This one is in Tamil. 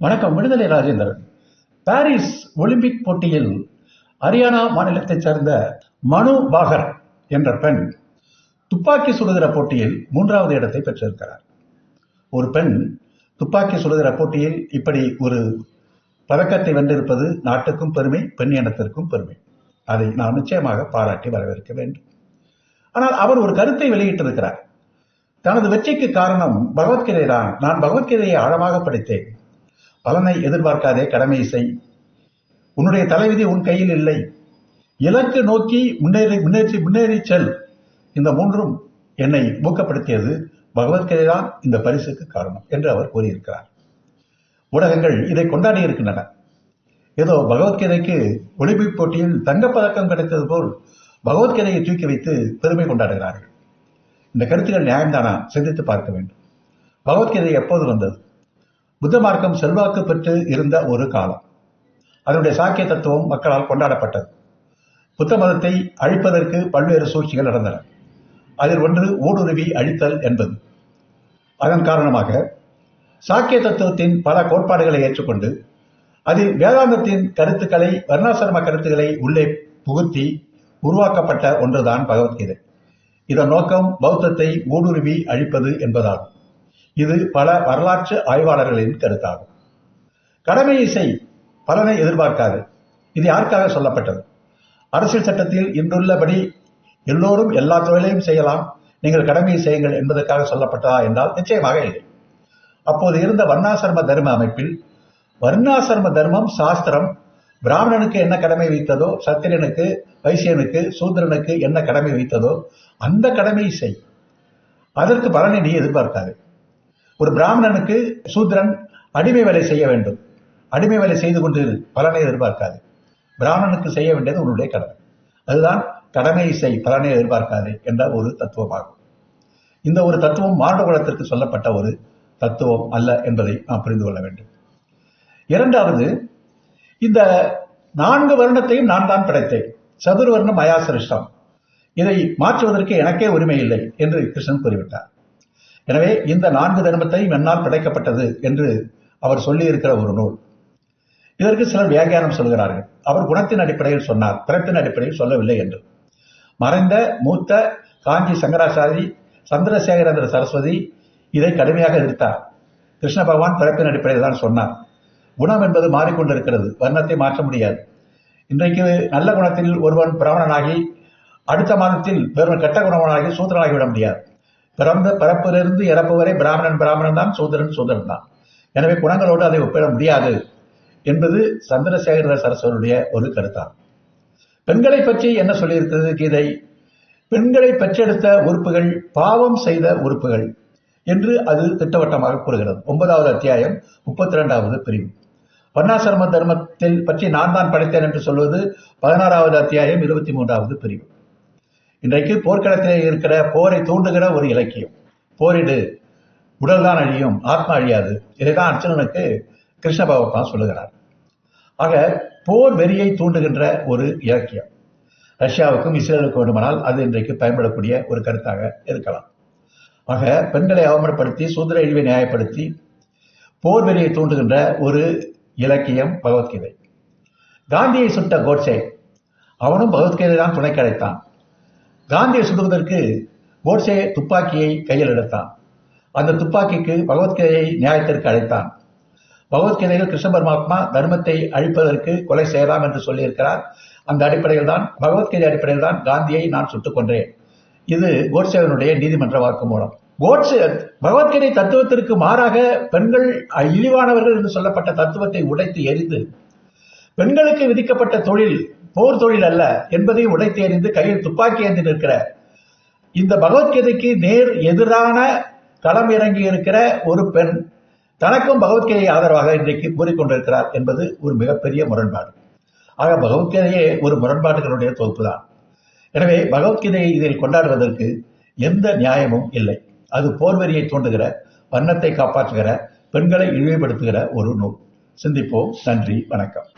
வணக்கம். விடுதலை ராஜேந்திரன். பாரிஸ் ஒலிம்பிக் போட்டியில் ஹரியானா மாநிலத்தைச் சேர்ந்த மனு பாகர் என்ற பெண் துப்பாக்கி சுடுகிற போட்டியில் 3வது இடத்தை பெற்றிருக்கிறார். ஒரு பெண் துப்பாக்கி சுடுகிற போட்டியில் இப்படி ஒரு பதக்கத்தை வென்றிருப்பது நாட்டுக்கும் பெருமை, பெண் இனத்திற்கும் பெருமை. அதை நாம் நிச்சயமாக பாராட்டி வரவேற்க வேண்டும். ஆனால் அவர் ஒரு கருத்தை வெளியிட்டிருக்கிறார். தனது வெற்றிக்கு காரணம் பகவத்கீதை தான். நான் பகவத்கீதையை ஆழமாக படித்தேன். பலனை எதிர்பார்க்காதே, கடமையை செய். உன்னுடைய தலைவிதி உன் கையில் இல்லை. இலக்கு நோக்கி முன்னேறி செல். இந்த மூன்றும் என்னை ஊக்கப்படுத்தியது பகவத்கீதை தான் இந்த பரிசுக்கு காரணம் என்று அவர் கூறியிருக்கிறார். ஊடகங்கள் இதை கொண்டாடி இருக்கின்றன. ஏதோ பகவத்கீதைக்கு ஒலிம்பிக் போட்டியில் தங்கப்பதக்கம் கிடைத்தது போல் பகவத்கீதையை தூக்கி வைத்து பெருமை கொண்டாடுகிறார்கள். இந்த கருத்துக்கள் நியாயம்தானா? சிந்தித்து பார்க்க வேண்டும். பகவத்கீதை எப்போது வந்தது? புத்த மார்க்கம் செல்வாக்கு பெற்று இருந்த ஒரு காலம். அதனுடைய சாக்கிய தத்துவம் மக்களால் கொண்டாடப்பட்டது. புத்த மதத்தை அழிப்பதற்கு பல்வேறு சூழ்ச்சிகள் நடந்தன. அதில் ஒன்று ஊடுருவி அழித்தல் என்பது. அதன் காரணமாக சாக்கிய தத்துவத்தின் பல கோட்பாடுகளை ஏற்றுக்கொண்டு அதில் வேதாந்தத்தின் கருத்துக்களை, வர்ணாசிரம கருத்துக்களை உள்ளே புகுத்தி உருவாக்கப்பட்ட ஒன்றுதான் பகவத்கீதை. இதன் நோக்கம் பௌத்தத்தை ஊடுருவி அழிப்பது என்பதாகும். இது பல வரலாற்று ஆய்வாளர்களின் கருத்தாகும். கடமையை செய், பலனை எதிர்பார்க்காது. இது யாருக்காக சொல்லப்பட்டது? அரசியல் சட்டத்தில் இன்றுள்ளபடி எல்லோரும் எல்லா தொழிலையும் செய்யலாம், நீங்கள் கடமையை செய்யுங்கள் என்பதற்காக சொல்லப்பட்டதா என்றால் நிச்சயமாக இல்லை. அப்போது இருந்த வர்ணாசிரம தர்ம அமைப்பில் வர்ணாசிரம தர்மம், சாஸ்திரம் பிராமணனுக்கு என்ன கடமை வைத்ததோ, சத்திரியனுக்கு, வைசியனுக்கு, சூத்திரனுக்கு என்ன கடமை வைத்ததோ அந்த கடமையை செய். அதற்கு பலனை நீ எதிர்பார்க்காது. ஒரு பிராமணனுக்கு சூத்திரன் அடிமை வேலை செய்ய வேண்டும். அடிமை வேலை செய்து கொண்டு பலனை எதிர்பார்க்காது. பிராமணனுக்கு செய்ய வேண்டியது உன்னுடைய கடமை. அதுதான் கடமையை செய், பலனை எதிர்பார்க்காது என்ற ஒரு தத்துவமாகும். இந்த ஒரு தத்துவம் மானுட குலத்திற்கு சொல்லப்பட்ட ஒரு தத்துவம் அல்ல என்பதை நாம் புரிந்து கொள்ள வேண்டும். இரண்டாவது, இந்த 4 வருணத்தையும் நான் தான் படைத்தேன். சதுர்வர்ணம் மயா சிருஷ்டம். இதை மாற்றுவதற்கு எனக்கே உரிமை இல்லை என்று கிருஷ்ணன் கூறிவிட்டார். எனவே இந்த 4 தர்மத்தையும் என்னால் படைக்கப்பட்டது என்று அவர் சொல்லி இருக்கிற ஒரு நூல். இதற்கு சிலர் வியாக்கியானம் சொல்கிறார்கள். அவர் குணத்தின் அடிப்படையில் சொன்னார், பிறப்பின் அடிப்படையில் சொல்லவில்லை என்று. மறைந்த மூத்த காஞ்சி சங்கராச்சாரி சந்திரசேகரேந்திர சரஸ்வதி இதை கடுமையாக எதிர்த்தார். கிருஷ்ண பகவான் பிறப்பின் அடிப்படையில் தான் சொன்னார். குணம் என்பது மாறிக்கொண்டிருக்கிறது, வர்ணத்தை மாற்ற முடியாது. இன்றைக்கு நல்ல குணத்தில் ஒருவன் பிராமணனாகி அடுத்த மாதத்தில் வெறும் கெட்ட குணவனாகி சூத்திரனாகிவிட முடியாது. பிறப்பிலிருந்து இறப்பு வரை பிராமணன் தான், சூத்திரன் தான். எனவே குணங்களோடு அதை ஒப்பிட முடியாது என்பது சந்திரசேகர சரஸ்வதியுடைய ஒரு கருத்தாகும். பெண்களை பற்றி என்ன சொல்லியிருக்கிறது கீதை? பெண்களை பெற்றெடுத்த உறுப்புகள் பாவம் செய்த உறுப்புகள் என்று அது திட்டவட்டமாக கூறுகிறது. 9வது அத்தியாயம் 32வது பிரிவு. வர்ணாசிரம தர்மத்தில் பற்றி நான் தான் படைத்தேன் என்று சொல்வது 16வது அத்தியாயம் 23வது பிரிவு. இன்றைக்கு போர்க்களத்திலே இருக்கிற போரை தூண்டுகிற ஒரு இலக்கியம். போரிடு, உடல்தான் அழியும், ஆத்மா அழியாது. இதைதான் அர்ஜுனனுக்கு கிருஷ்ண பகவான் சொல்லுகிறார். ஆக போர் வெறியை தூண்டுகின்ற ஒரு இலக்கியம். ரஷ்யாவுக்கும் இஸ்ரேலுக்கும் வேண்டுமானால் அது இன்றைக்கு பயன்படக்கூடிய ஒரு கருத்தாக இருக்கலாம். ஆக பெண்களை அவமானப்படுத்தி சூத்திர இழிவை நியாயப்படுத்தி போர் வெறியை தூண்டுகின்ற ஒரு இலக்கியம் பகவத்கீதை. காந்தியை சுட்ட கோட்சே, அவனும் பகவத்கீதை தான் துணை கிடைத்தான். காந்தியை சுடுவதற்கு கோட்சே துப்பாக்கியை கையில் எடுத்தான். அந்த துப்பாக்கிக்கு பகவத்கீதையை நியாயத்திற்கு அழைத்தான். பகவத்கீதையில் கிருஷ்ண பரமாத்மா தர்மத்தை அழிப்பதற்கு கொலை செய்யலாம் என்று சொல்லியிருக்கிறார். அந்த அடிப்படையில் தான், பகவத்கீதை அடிப்படையில் தான் காந்தியை நான் சுட்டுக் கொன்றேன். இது கோட்சேவனுடைய நீதிமன்ற வாக்குமூலம். கோட்சே பகவத்கீதை தத்துவத்திற்கு மாறாக பெண்கள் இழிவானவர்கள் என்று சொல்லப்பட்ட தத்துவத்தை உடைத்து எரிந்து பெண்களுக்கு விதிக்கப்பட்ட தொழில் போர் தொழில் அல்ல என்பதை உடைத்து எறிந்து கையில் துப்பாக்கி ஏந்தி நிற்கிற இந்த பகவத்கீதைக்கு நேர் எதிரான களம் இறங்கி இருக்கிற ஒரு பெண் தனக்கும் பகவத்கீதையை ஆதரவாக இன்றைக்கு கூறிக்கொண்டிருக்கிறார் என்பது ஒரு மிகப்பெரிய முரண்பாடு. ஆக பகவத்கீதையே ஒரு முரண்பாடுகளுடைய தொகுப்பு தான். எனவே பகவத்கீதையை இதில் கொண்டாடுவதற்கு எந்த நியாயமும் இல்லை. அது போர்வெறியை தூண்டுகிற, வண்ணத்தை காப்பாற்றுகிற, பெண்களை இழிவுபடுத்துகிற ஒரு நூல். சிந்திப்போம். நன்றி, வணக்கம்.